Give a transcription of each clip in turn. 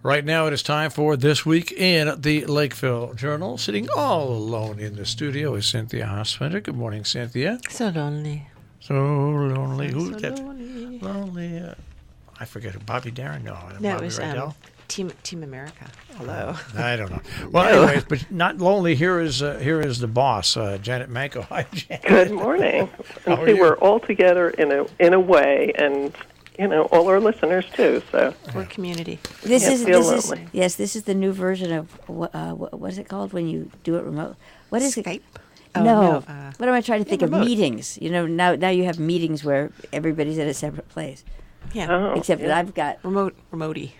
Right now it is time for This Week in the Lakeville Journal. Sitting all alone in the studio is Cynthia Hospenter. Good morning, Cynthia. So lonely. So lonely. So Who's that? lonely. Lonely. I forget. Bobby Darin? No, No, Bobby it was Rydell? Team America. Hello. I don't know. Well, anyways, but not lonely. Here is the boss, Janet Manko. Hi, Janet. Good morning. How And are see, you? we're all together in a way, and all our listeners too. So We're community. This Can't is feel this lonely. is yes. This is the new version of what is it called when you do it remote? What is Skype? it? Oh, no. no, What am I trying to think of? remote. Meetings. Now you have meetings where everybody's at a separate place. Yeah. Oh, Except yeah. that I've got. Remotey.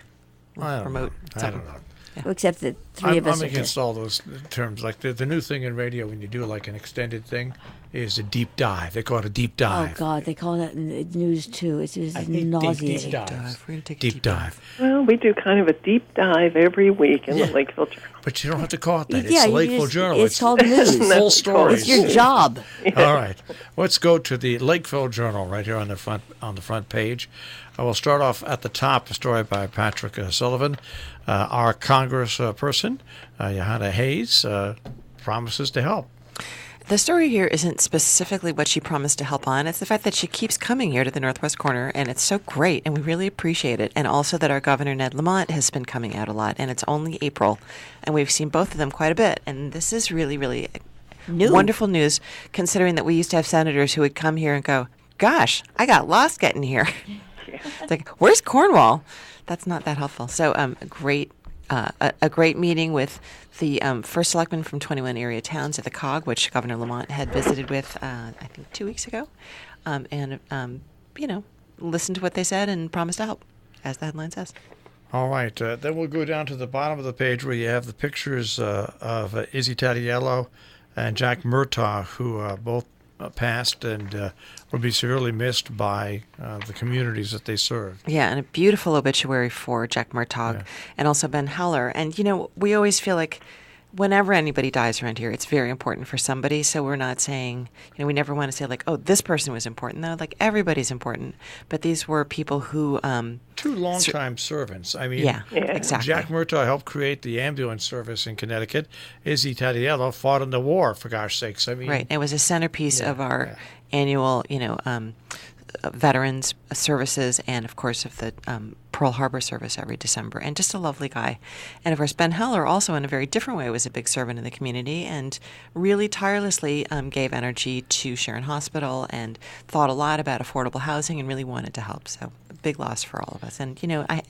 I don't Remote. know. I don't know. Except that 3 of us I'm are against all those terms. Like the new thing in radio when you do like an extended thing is a deep dive. They call it a deep Oh dive. God, they call that in the news too. It's just I hate nauseating. deep dives. We're going to take a Deep dive. Well, we do kind of a deep dive every week in Yeah. the Lakeville Journal. But you don't have to call it that. It's Yeah, the you Lakeville just- Journal. it's called news. Full stories. It's your job. All right. Let's go to the Lakeville Journal right here on the front page. I will start off at the top, a story by Patrick Sullivan. Our Congress person, Johanna Hayes, promises to help. The story here isn't specifically what she promised to help on. It's the fact that she keeps coming here to the Northwest Corner, and it's so great, and we really appreciate it. And also that our Governor, Ned Lamont, has been coming out a lot, and it's only April, and we've seen both of them quite a bit. And this is really, really wonderful news, considering that we used to have senators who would come here and go, gosh, I got lost getting here. It's like, where's Cornwall? That's not that helpful. So a great meeting with the first selectman from 21 area towns at the COG, which Governor Lamont had visited with, I think, 2 weeks ago. Listened to what they said and promised to help, as the headline says. All right. Then we'll go down to the bottom of the page where you have the pictures of Izzy Tatiello and Jack Murtaugh, who both passed and will be severely missed by the communities that they serve. Yeah, and a beautiful obituary for Jack Murtaugh and also Ben Heller. And, we always feel like whenever anybody dies around here, it's very important for somebody. So we're not saying, we never want to say like, oh, this person was important, though. Like, everybody's important. But these were people who... Two longtime servants. I mean, yeah, exactly. Jack Murtaugh helped create the ambulance service in Connecticut. Izzy Tatiello fought in the war, for gosh sakes. I mean, Right. It was a centerpiece of our annual, veterans services and, of course, of the Pearl Harbor service every December. And just a lovely guy. And, of course, Ben Heller also in a very different way was a big servant in the community and really tirelessly gave energy to Sharon Hospital and thought a lot about affordable housing and really wanted to help. So a big loss for all of us. And,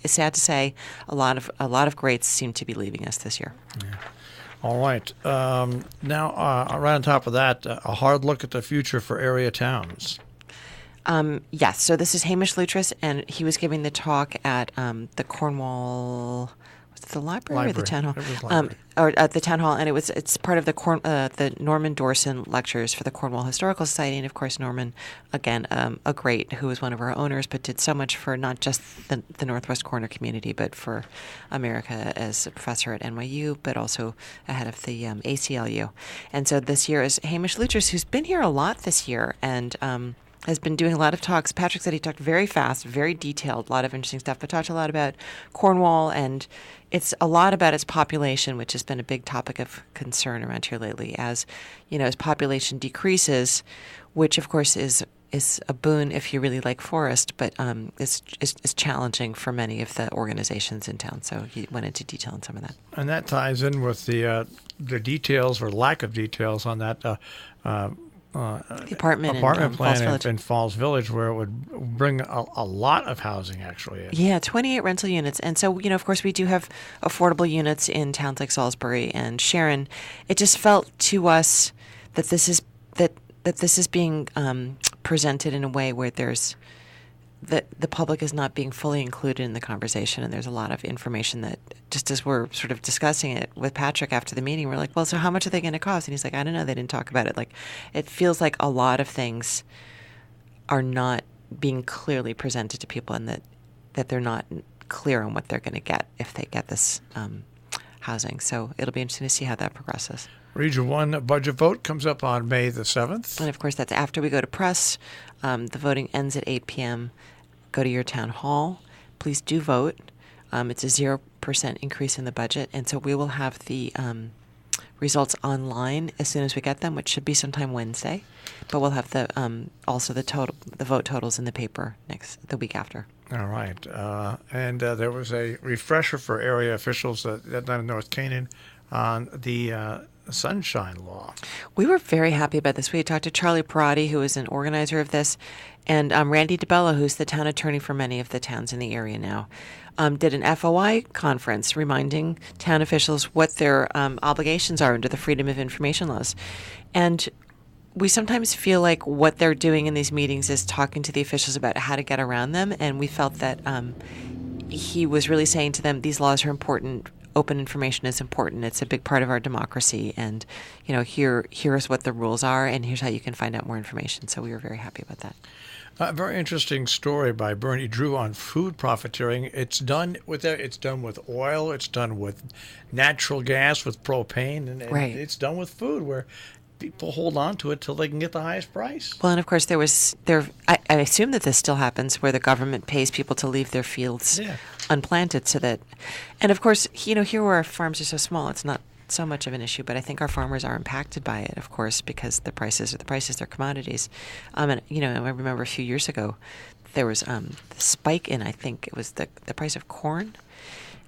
it's sad to say a lot of greats seem to be leaving us this year. Yeah. All right. Now, right on top of that, a hard look at the future for area towns. Yes. So this is Hamish Luttress, and he was giving the talk at the Cornwall. Was it the library or the town hall? It was library. Or at the town hall, and it's part of the Norman Dorson lectures for the Cornwall Historical Society, and of course Norman, again, a great who was one of our owners, but did so much for not just the Northwest Corner community, but for America as a professor at NYU, but also ahead of the ACLU. And so this year is Hamish Luttress, who's been here a lot this year, and has been doing a lot of talks. Patrick said he talked very fast, very detailed, a lot of interesting stuff, but talked a lot about Cornwall, and it's a lot about its population, which has been a big topic of concern around here lately. As as population decreases, which of course is a boon if you really like forest, but is challenging for many of the organizations in town. So he went into detail on some of that. And that ties in with the details or lack of details on that The apartment plan Falls Village. in Falls Village, where it would bring a lot of housing, actually. Yeah, 28 rental units. And so, of course, we do have affordable units in towns like Salisbury and Sharon. It just felt to us that this is being presented in a way where that the public is not being fully included in the conversation, and there's a lot of information that, just as we're sort of discussing it with Patrick after the meeting, we're like, well, so how much are they going to cost? And he's like, I don't know, they didn't talk about it. Like, it feels like a lot of things are not being clearly presented to people, and that they're not clear on what they're going to get if they get this housing. So it'll be interesting to see how that progresses. Region 1 budget vote comes up on May the 7th. And, of course, that's after we go to press. The voting ends at 8 p.m. Go to your town hall. Please do vote. It's a 0% 8% increase in the budget. And so we will have the results online as soon as we get them, which should be sometime Wednesday. But we'll have the also the vote totals in the paper the week after. All right. And there was a refresher for area officials at North Canaan on the Sunshine Law. We were very happy about this. We had talked to Charlie Parati, who is an organizer of this, and Randy DeBella, who's the town attorney for many of the towns in the area now, did an FOI conference reminding town officials what their obligations are under the Freedom of Information laws. And we sometimes feel like what they're doing in these meetings is talking to the officials about how to get around them, and we felt that he was really saying to them, these laws are important. Open information is important. It's a big part of our democracy, and here's what the rules are, and here's how you can find out more information. So we were very happy about that. A very interesting story by Bernie Drew on food profiteering. It's done with oil. It's done with natural gas, with propane, and right. It's done with food, where people hold on to it till they can get the highest price. Well, and of course I assume that this still happens, where the government pays people to leave their fields unplanted, so that, and of course, here where our farms are so small, it's not so much of an issue, but I think our farmers are impacted by it, of course, because the prices are the prices, they're commodities. And I remember a few years ago there was the spike in, I think it was the price of corn,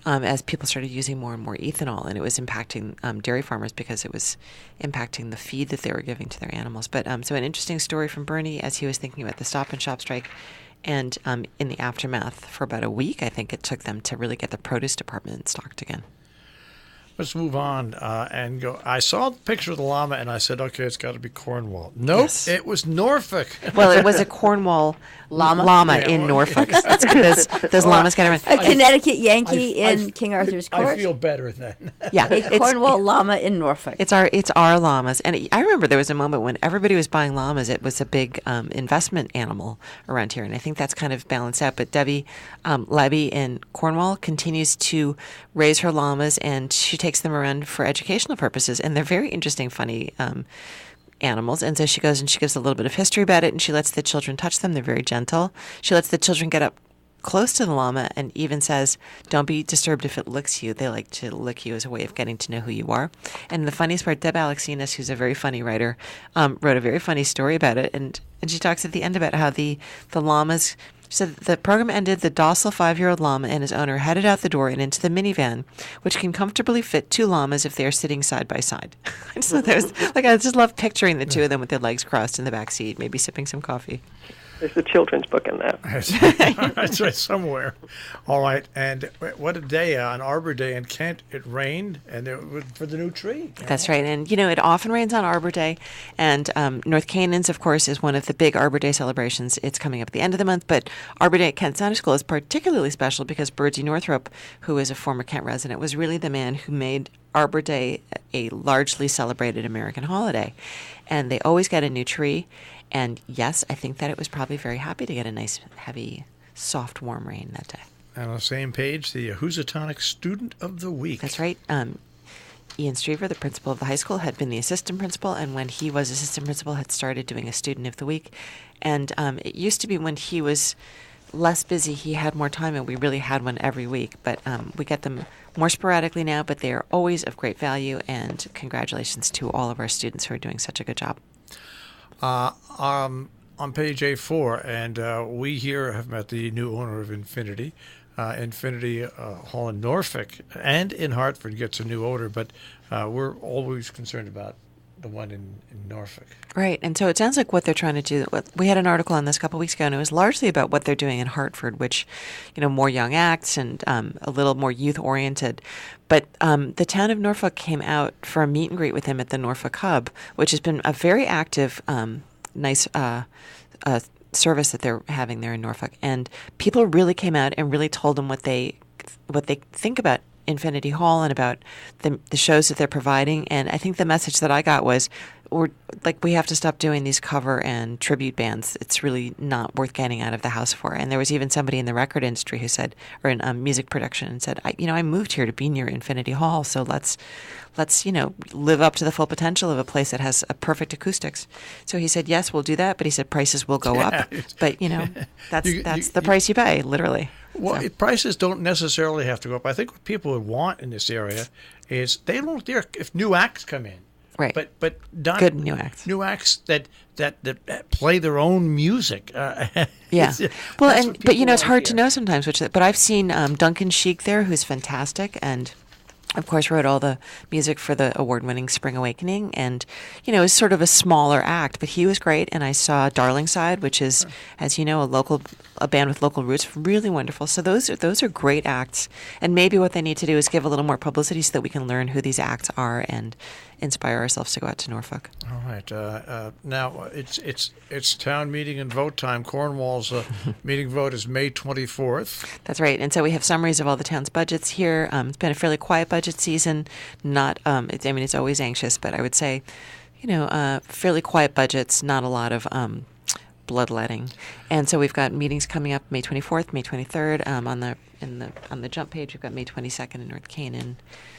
as people started using more and more ethanol, and it was impacting dairy farmers because it was impacting the feed that they were giving to their animals. But so an interesting story from Bernie as he was thinking about the Stop and Shop strike, and in the aftermath for about a week, I think it took them to really get the produce department stocked again. Let's move on and go. I saw the picture of the llama, and I said, okay, it's got to be Cornwall. Nope, yes. It was Norfolk. Well, it was a Cornwall llama in Norfolk. Those llamas get around. A Connecticut Yankee in King Arthur's Court. I feel better then. Yeah, a Cornwall llama in Norfolk. It's our llamas. And I remember there was a moment when everybody was buying llamas. It was a big investment animal around here, and I think that's kind of balanced out. But Debbie Levy in Cornwall continues to raise her llamas, and she takes them around for educational purposes, and they're very interesting, funny animals. And so she goes and she gives a little bit of history about it, and she lets the children touch them. They're very gentle. She lets the children get up close to the llama and even says, don't be disturbed if it licks you. They like to lick you as a way of getting to know who you are. And the funniest part, Deb Alexinas, who's a very funny writer, wrote a very funny story about it, and she talks at the end about how the llamas. So the program ended, the docile 5-year-old llama and his owner headed out the door and into the minivan, which can comfortably fit 2 llamas if they are sitting side by side. So I just love picturing the two of them with their legs crossed in the back seat, maybe sipping some coffee. There's a children's book in that. That's right, somewhere. All right, and what a day. On Arbor Day in Kent, it rained, and it was for the new tree. That's right, and it often rains on Arbor Day, and North Canaan's, of course, is one of the big Arbor Day celebrations. It's coming up at the end of the month, but Arbor Day at Kent Center School is particularly special because Birdsey Northrup, who is a former Kent resident, was really the man who made Arbor Day a largely celebrated American holiday, and they always get a new tree. And yes, I think that it was probably very happy to get a nice, heavy, soft, warm rain that day. And on the same page, the Housatonic Student of the Week. That's right. Ian Strever, the principal of the high school, had been the assistant principal, and when he was assistant principal, had started doing a Student of the Week. And it used to be when he was less busy, he had more time, and we really had one every week. But we get them more sporadically now, but they are always of great value, and congratulations to all of our students who are doing such a good job. On page A4, and we here have met the new owner of Infinity. Infinity Hall in Norfolk and in Hartford gets a new owner, but we're always concerned about the one in Norfolk. Right, and so it sounds like what they're trying to do. We had an article on this a couple of weeks ago, and it was largely about what they're doing in Hartford, which, more young acts and a little more youth-oriented. But the town of Norfolk came out for a meet and greet with him at the Norfolk Hub, which has been a very active, nice service that they're having there in Norfolk. And people really came out and really told them what they think about Infinity Hall and about the shows that they're providing. And I think the message that I got was, we have to stop doing these cover and tribute bands. It's really not worth getting out of the house for. And there was even somebody in the record industry who said, or in music production, and said, I moved here to be near Infinity Hall, so let's live up to the full potential of a place that has a perfect acoustics. So he said, yes, we'll do that, but he said prices will go up. But that's the price you pay, literally. Well, So- prices don't necessarily have to go up. I think what people would want in this area is they don't care if new acts come in. Right. But not Good new acts. New acts that play their own music. Yeah. It's- Well, that's and what but you people know it's want hard to here. know sometimes but I've seen Duncan Sheik there, who's fantastic, and of course wrote all the music for the award-winning Spring Awakening, and you know is sort of a smaller act, but he was great. And I saw Darlingside, which is, as you know, a band with local roots, really wonderful. So those are great acts, and maybe what they need to do is give a little more publicity so that we can learn who these acts are and inspire ourselves to go out to Norfolk. All right. Now it's town meeting and vote time. Cornwall's meeting vote is May 24th. That's right. And so we have summaries of all the town's budgets here. It's been a fairly quiet budget season. Not, it's always anxious, but I would say, fairly quiet budgets, not a lot of bloodletting. And so we've got meetings coming up May 24th, May 23rd. On the jump page, we've got May 22nd in North Canaan.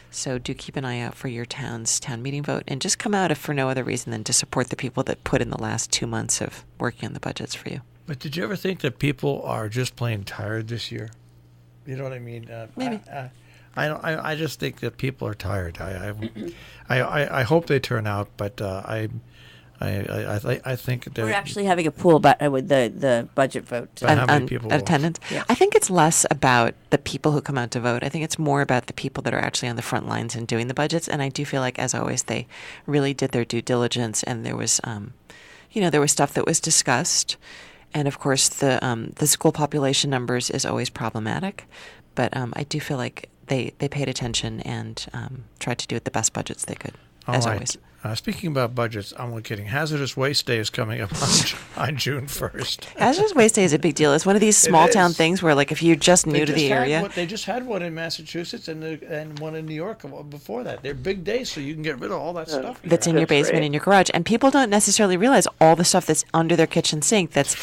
So do keep an eye out for your town's town meeting vote, and just come out if for no other reason than to support the people that put in the last 2 months of working on the budgets for you. But did you ever think that people are just plain tired this year? You know what I mean? Maybe. I just think that people are tired. I hope they turn out, but I think that We're actually having a pool with the budget vote. But how many people will? Attendance. Yeah. I think it's less about the people who come out to vote. I think it's more about the people that are actually on the front lines and doing the budgets. And I do feel like, as always, they really did their due diligence. And there was, there was stuff that was discussed. And of course, the school population numbers is always problematic. But I do feel like they paid attention and tried to do it the best budgets they could, as All right. always. Speaking about budgets, I'm kidding. Hazardous Waste Day is coming up on June 1st. Hazardous Waste Day is a big deal. It's one of these small town is. things where, like, if you're just new to the area. They just had one in Massachusetts and one in New York before that. They're big days, so you can get rid of all that stuff. That's in your That's basement, right. in your garage, and people don't necessarily realize all the stuff that's under their kitchen sink. That's,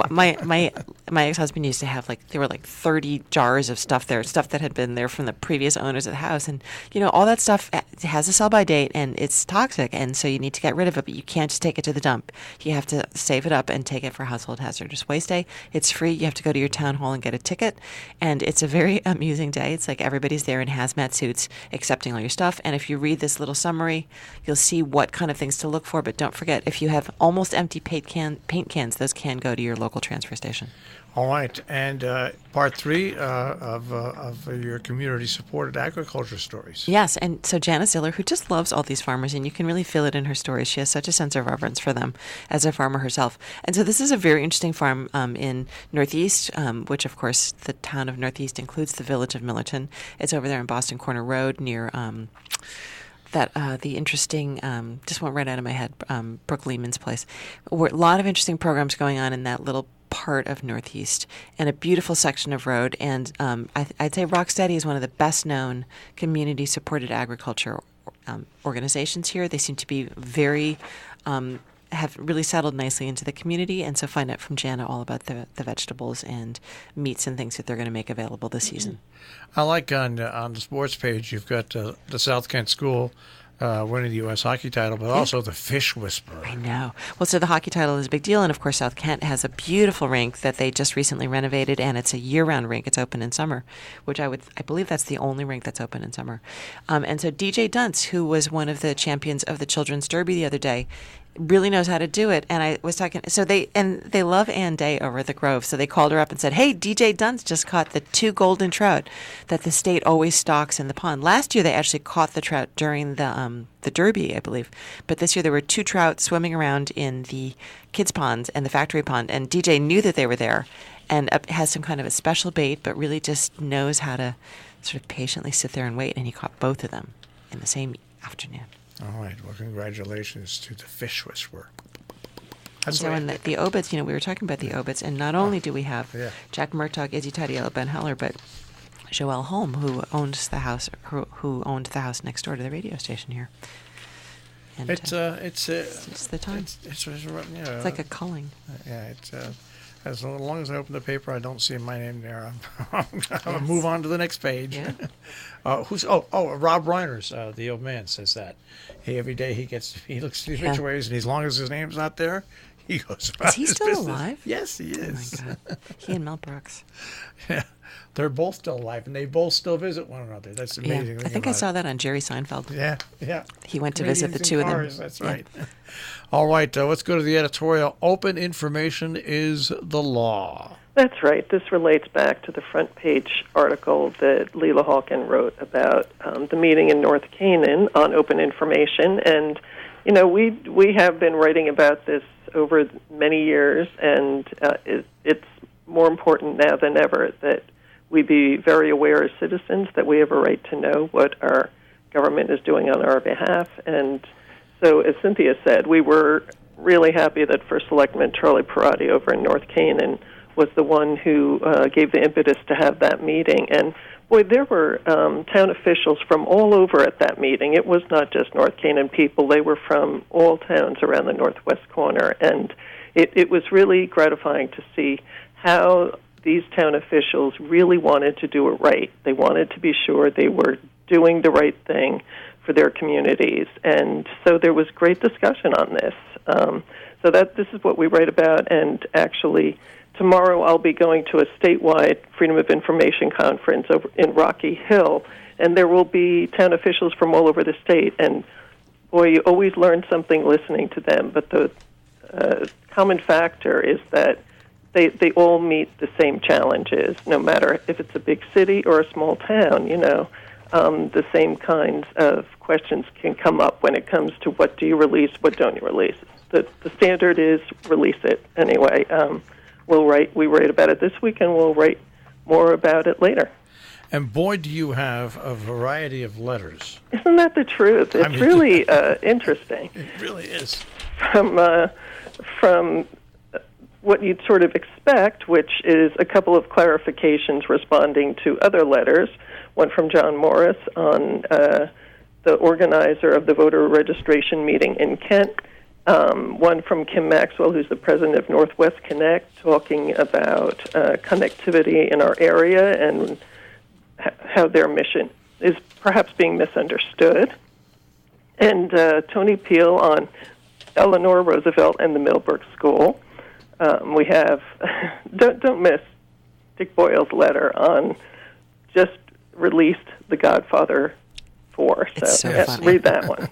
my ex-husband used to have there were 30 jars of stuff there, stuff that had been there from the previous owners of the house, and all that stuff has a sell-by date and it's toxic, and so you need to get rid of it, but you can't just take it to the dump. You have to save it up and take it for Household Hazardous Waste Day. It's free. You have to go to your town hall and get a ticket, and it's a very amusing day. It's like everybody's there in hazmat suits accepting all your stuff, and if you read this little summary, you'll see what kind of things to look for, but don't forget, if you have almost empty paint cans, those can go to your local transfer station. All right, and part 3 of your community-supported agriculture stories. Yes, and so Janice Ziller, who just loves all these farmers, and you can really feel it in her stories. She has such a sense of reverence for them as a farmer herself. And so this is a very interesting farm in Northeast, which, of course, the town of Northeast includes the village of Millerton. It's over there on Boston Corner Road near the interesting, just went right out of my head, Brooke Lehman's place. A lot of interesting programs going on in that little part of Northeast, and a beautiful section of road. And I'd say Rocksteady is one of the best known community supported agriculture organizations here. They seem to be very have really settled nicely into the community, and so find out from Jana all about the vegetables and meats and things that they're going to make available this season. I like on the sports page, you've got the South Kent School winning the U.S. hockey title, but also the Fish Whisperer. I know. Well, so the hockey title is a big deal, and of course South Kent has a beautiful rink that they just recently renovated, and it's a year-round rink. It's open in summer, which I believe that's the only rink that's open in summer. And so DJ Dunce, who was one of the champions of the Children's Derby the other day, really knows how to do it. And I was talking, so they love Ann Day over at the Grove, so they called her up and said, "Hey, DJ Dunce just caught the 2 golden trout that the state always stocks in the pond." Last year they actually caught the trout during the Derby, I believe, but this year there were 2 trout swimming around in the kids' ponds and the factory pond, and DJ knew that they were there and has some kind of a special bait, but really just knows how to sort of patiently sit there and wait, and he caught both of them in the same afternoon. All right. Well, congratulations to the Fish Whisperer. And so in the obits, we were talking about the obits, and not only do we have Jack Murtaugh, Izzy Tadiello, Ben Heller, but Joelle Holm, who owns the house, who owned the house next door to the radio station here. And it's the time. It's like a culling. Yeah, it's as long as I open the paper, I don't see my name there. I'm gonna move on to the next page. Yeah. Rob Reiners, the old man, says that every day he looks at the obituaries, and as long as his name's not there, He goes about Is he his still business. alive? Yes, he Oh is. my God. He and Mel Brooks. Yeah, they're both still alive, and they both still visit one another. That's the amazing Yeah. thing I think I about saw it. that on Jerry Seinfeld. Yeah, yeah. He went to visit the Comedians two in of them. cars, that's Yeah. right. All right, let's go to the editorial. Open information is the law. That's right. This relates back to the front page article that Leila Hawken wrote about the meeting in North Canaan on open information. And, you know, we have been writing about this over many years, and it's more important now than ever that we be very aware as citizens that we have a right to know what our government is doing on our behalf. And so, as Cynthia said, we were really happy that First Selectman Charlie Perotti over in North Canaan was the one who gave the impetus to have that meeting. And, boy, there were town officials from all over at that meeting. It was not just North Canaan people. They were from all towns around the northwest corner. And it was really gratifying to see how these town officials really wanted to do it right. They wanted to be sure they were doing the right thing for their communities. And so there was great discussion on this. So this is what we write about, and actually tomorrow I'll be going to a statewide Freedom of Information conference over in Rocky Hill, and there will be town officials from all over the state. And, boy, you always learn something listening to them, but the common factor is that they all meet the same challenges, no matter if it's a big city or a small town, you know. The same kinds of questions can come up when it comes to what do you release, what don't you release. The standard is release it anyway. We write about it this week, and we'll write more about it later. And boy, do you have a variety of letters. Isn't that the truth? It's really interesting. It really is. From what you'd sort of expect, which is a couple of clarifications responding to other letters, one from John Morris on the organizer of the voter registration meeting in Kent, one from Kim Maxwell, who's the president of Northwest Connect, talking about connectivity in our area and how their mission is perhaps being misunderstood, and Tony Peel on Eleanor Roosevelt and the Millbrook School. We have, don't miss Dick Boyle's letter on just released The Godfather 4. So funny. Read that one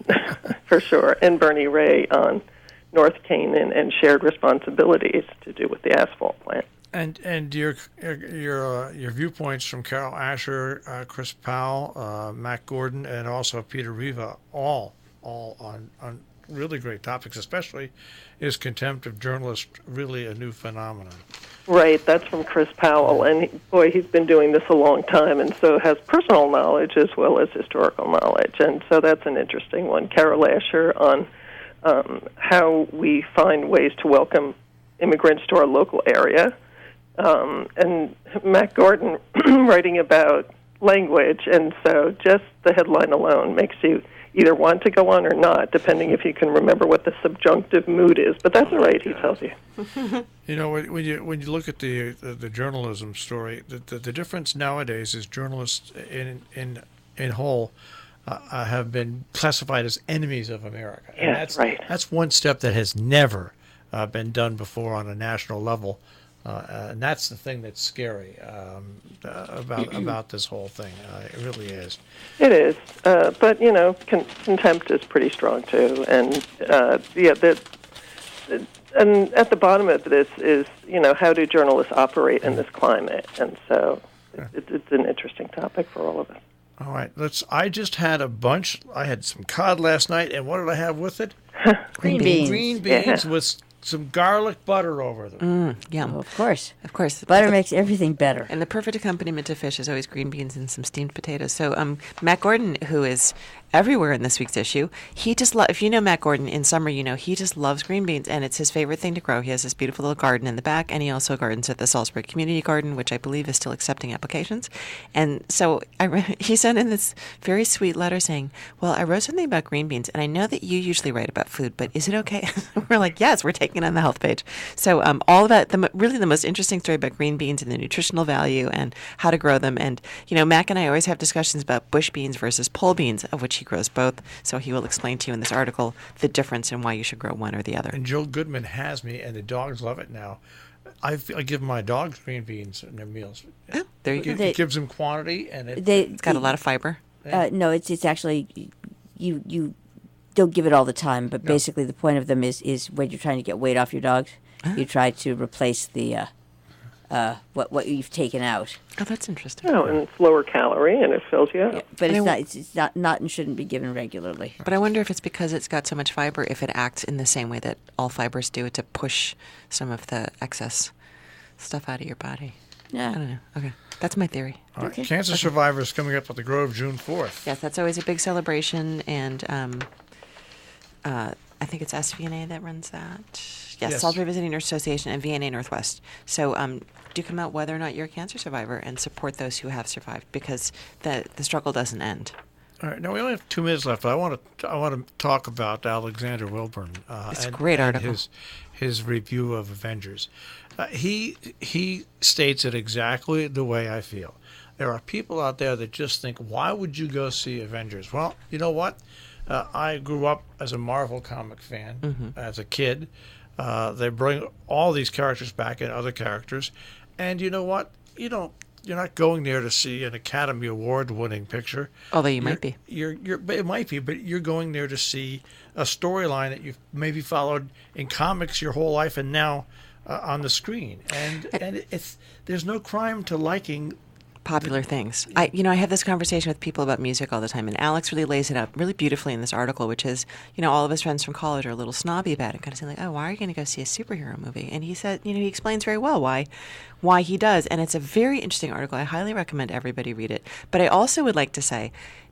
for sure. And Bernie Ray on North Canaan and shared responsibilities to do with the asphalt plant. And your viewpoints from Carol Asher, Chris Powell, Matt Gordon, and also Peter Riva, all on really great topics. Especially, is contempt of journalists really a new phenomenon? Right, that's from Chris Powell, and boy, he's been doing this a long time, and so has personal knowledge as well as historical knowledge, and so that's an interesting one. Carol Asher on how we find ways to welcome immigrants to our local area, and Matt Gordon writing about language, and so just the headline alone makes you either want to go on or not, depending if you can remember what the subjunctive mood is. But that's all right, he tells you. You know, when you look at the journalism story, the difference nowadays is journalists in whole have been classified as enemies of America. And Yes, right. That's one step that has never been done before on a national level. And that's the thing that's scary about this whole thing. It really is. It is, but you know, contempt is pretty strong too, and and at the bottom of this is, you know, how do journalists operate in this climate, and so it's an interesting topic for all of us. All right, I just had a bunch. I had some cod last night, and what did I have with it? Green beans. Green beans with some garlic butter over them. Yum. Oh, of course. Of course. Butter makes everything better. And the perfect accompaniment to fish is always green beans and some steamed potatoes. So Matt Gordon, who is everywhere in this week's issue, he just if you know Matt Gordon in summer, you know he just loves green beans, and it's his favorite thing to grow. He has this beautiful little garden in the back, and he also gardens at the Salisbury Community Garden, which I believe is still accepting applications. And so he sent in this very sweet letter saying, well, I wrote something about green beans, and I know that you usually write about food, but is it okay? We're like, yes, we're taking on the health page. So all about really the most interesting story about green beans and the nutritional value and how to grow them. And, Mac and I always have discussions about bush beans versus pole beans, of which he grows both. So he will explain to you in this article the difference and why you should grow one or the other. And Jill Goodman has me, and the dogs love it now. I give my dogs green beans in their meals. Oh, there you go. It gives them quantity, and It's got a lot of fiber. No, it's actually you don't give it all the time, but basically the point of them is when you're trying to get weight off your dogs, you try to replace the what you've taken out. Oh, that's interesting. Oh, and it's lower calorie and it fills you up. Yeah, but it's not and shouldn't be given regularly. But I wonder if it's because it's got so much fiber, if it acts in the same way that all fibers do to push some of the excess stuff out of your body. Yeah. I don't know. Okay. That's my theory. All right. Cancer Survivors coming up at the Grove June 4th. Yes, that's always a big celebration, and I think it's SVNA that runs that. Yes, Salisbury Visiting Nurse Association and VNA Northwest. So do come out whether or not you're a cancer survivor and support those who have survived, because the struggle doesn't end. All right. Now we only have 2 minutes left, but I want to talk about Alexander Wilburn. It's a great article. His review of Avengers. He states it exactly the way I feel. There are people out there that just think, why would you go see Avengers? Well, you know what? I grew up as a Marvel comic fan as a kid. They bring all these characters back and other characters. And you know what? You're not going there to see an Academy Award-winning picture. Although you might be. It might be, but you're going there to see a storyline that you've maybe followed in comics your whole life and now on the screen. And there's no crime to liking popular things. I have this conversation with people about music all the time, and Alex really lays it out really beautifully in this article, which is, all of his friends from college are a little snobby about it, kind of saying like, oh, why are you going to go see a superhero movie? And he said, he explains very well why he does, and it's a very interesting article. I highly recommend everybody read it. But I also would like to say,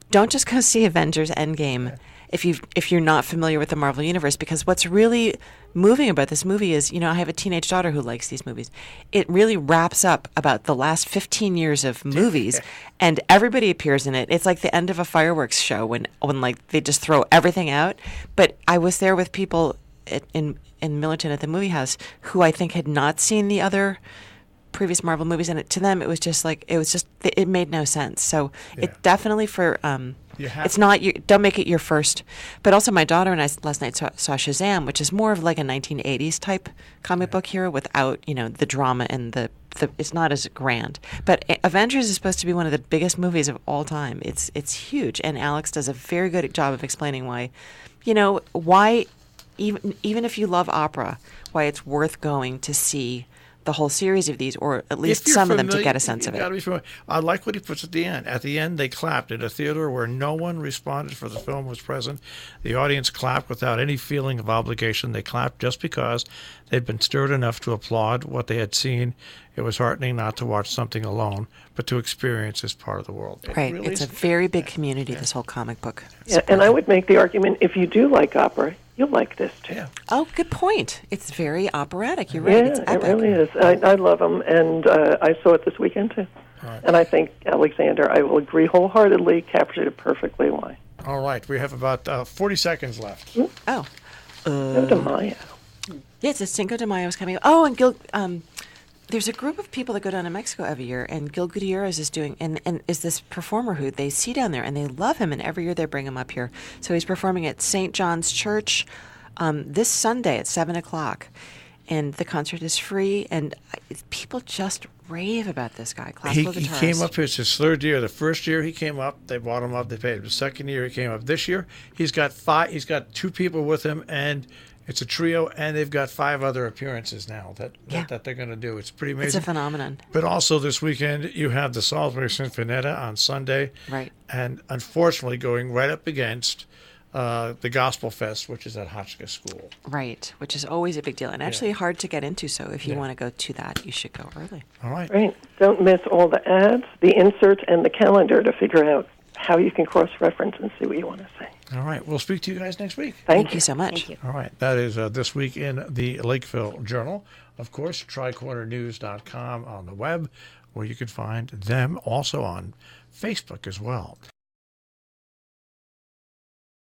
don't just go see Avengers Endgame if you're not familiar with the Marvel Universe, because what's really moving about this movie is, I have a teenage daughter who likes these movies. It really wraps up about the last 15 years of movies, and everybody appears in it. It's like the end of a fireworks show when like they just throw everything out. But I was there with people in Millerton at the movie house who I think had not seen the other previous Marvel movies, and to them it made no sense. So it definitely for it's not don't make it your first. But also, my daughter and I last night saw Shazam, which is more of like a 1980s type comic book hero without the drama and the it's not as grand. But Avengers is supposed to be one of the biggest movies of all time. It's huge, and Alex does a very good job of explaining why even if you love opera, why it's worth going to see the whole series of these, or at least some of them, to get a sense of it. I like what he puts at the end. At the end, they clapped at a theater where no one responded for the film was present. The audience clapped without any feeling of obligation. They clapped just because they'd been stirred enough to applaud what they had seen. It was heartening not to watch something alone, but to experience this part of the world. Right. It's a very big community, this whole comic book. Yeah, and I would make the argument, if you do like opera, you'll like this too. Yeah. Oh, good point. It's very operatic. You're right. Yeah, it's epic. It really is. I love them, and I saw it this weekend too. Right. And I think Alexander, I will agree wholeheartedly, captured it perfectly. Why? All right. We have about 40 seconds left. Oh. Cinco de Mayo. Yes, it's Cinco de Mayo is coming up. Oh, and there's a group of people that go down to Mexico every year, and Gil Gutierrez is doing, and is this performer who they see down there, and they love him, and every year they bring him up here. So he's performing at St. John's Church this Sunday at 7 o'clock, and the concert is free, and people just rave about this guy, classical guitarist. He came up here, it's his third year. The first year he came up, they brought him up, they paid him. The second year he came up. This year, he's got 2 people with him, and it's a trio, and they've got 5 other appearances now that they're going to do. It's pretty amazing. It's a phenomenon. But also this weekend, you have the Salisbury Sinfonetta on Sunday. Right. And unfortunately going right up against the Gospel Fest, which is at Hotchkiss School. Right, which is always a big deal, and actually hard to get into, so if you want to go to that, you should go early. All right. Right. Don't miss all the ads, the inserts, and the calendar to figure out how you can cross-reference and see what you want to say. All right. We'll speak to you guys next week. Thank you so much. Thank you. All right. That is This Week in the Lakeville Journal. Of course, tricornernews.com on the web, where you can find them also on Facebook as well.